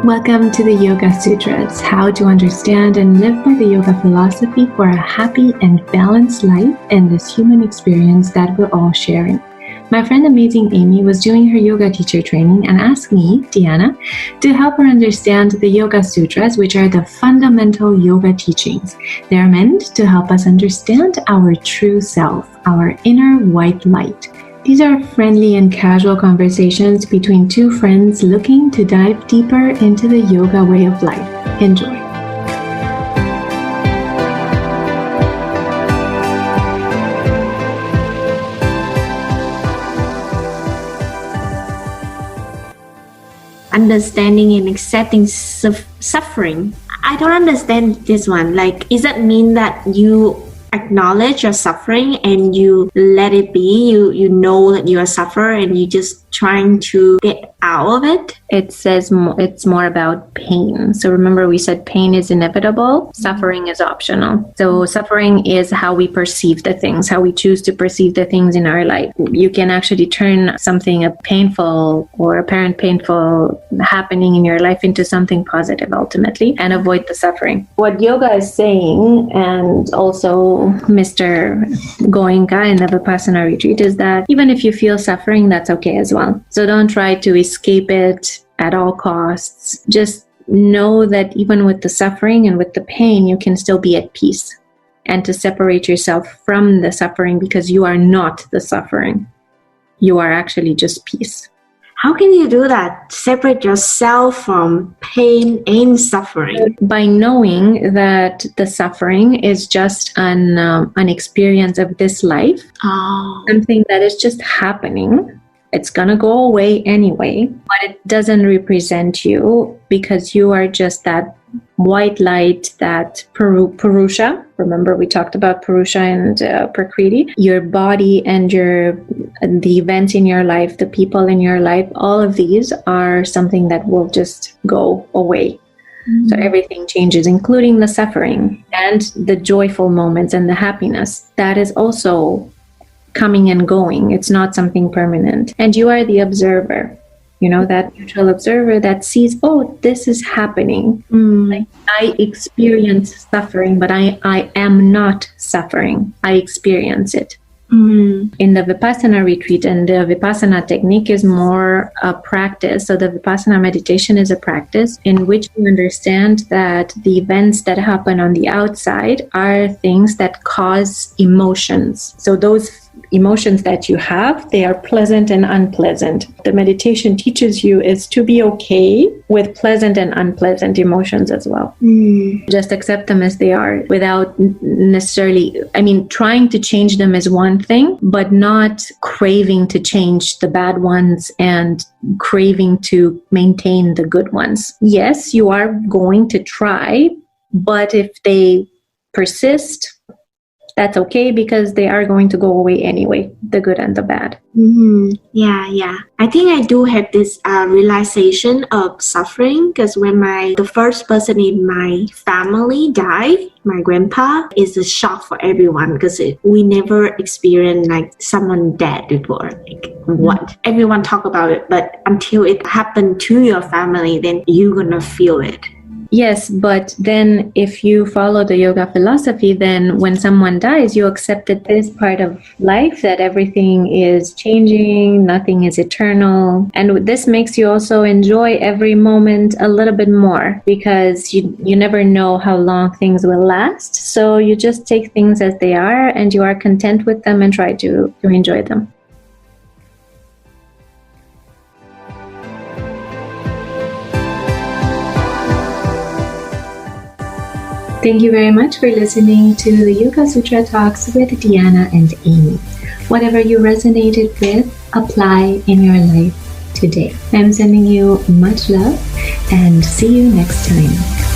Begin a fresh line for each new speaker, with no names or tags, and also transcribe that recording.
Welcome to the Yoga Sutras, how to understand and live by the yoga philosophy for a happy and balanced life in this human experience that we're all sharing. My friend Amazing Amy was doing her yoga teacher training and asked me, Deanna, to help her understand the Yoga Sutras, which are the fundamental yoga teachings. They are meant to help us understand our true self, our inner white light. These are friendly and casual conversations between two friends looking to dive deeper into the yoga way of life. Enjoy.
Understanding and accepting suffering. I don't understand this one. Like, does that mean that you acknowledge your suffering and you let it be? You know that you are suffering and you just trying to get out of it?
It says it's more about pain. So remember, we said pain is inevitable, suffering is optional. So suffering is how we perceive the things, how we choose to perceive the things in our life. You can actually turn something painful or apparent painful happening in your life into something positive ultimately and avoid the suffering. What yoga is saying, and also Mr. Goenka in the Vipassana retreat, is that even if you feel suffering, that's okay as well. So don't try to escape it at all costs. Just know that even with the suffering and with the pain, you can still be at peace, and to separate yourself from the suffering, because you are not the suffering. You are actually just peace.
How can you do that? Separate yourself from pain and suffering?
By knowing that the suffering is just an experience of this life, something that is just happening. It's going to go away anyway, but it doesn't represent you, because you are just that white light, that Purusha. Remember, we talked about Purusha and Prakriti. Your body and the events in your life, the people in your life, all of these are something that will just go away. So everything changes, including the suffering and the joyful moments and the happiness. That is also coming and going. It's not something permanent. And you are the observer, that neutral observer that sees, oh, this is happening. Like, I experience suffering, but I am not suffering. I experience it. In the Vipassana retreat, and the Vipassana technique is more a practice. So the Vipassana meditation is a practice in which you understand that the events that happen on the outside are things that cause emotions. So those emotions that you have, they are pleasant and unpleasant. The meditation teaches you is to be okay with pleasant and unpleasant emotions as well. Just accept them as they are without necessarily, trying to change them is one thing, but not craving to change the bad ones and craving to maintain the good ones. Yes, you are going to try, but if they persist, that's okay, because they are going to go away anyway, the good and the bad.
Yeah. I think I do have this realization of suffering, because when the first person in my family died, my grandpa, is a shock for everyone, because we never experienced like someone dead before. Like, what? Everyone talk about it, but until it happened to your family, then you're gonna feel it.
Yes, but then if you follow the yoga philosophy, then when someone dies, you accept that this part of life, that everything is changing, nothing is eternal. And this makes you also enjoy every moment a little bit more, because you never know how long things will last. So you just take things as they are, and you are content with them and try to enjoy them. Thank you very much for listening to the Yoga Sutra Talks with Deanna and Amy. Whatever you resonated with, apply in your life today. I'm sending you much love, and see you next time.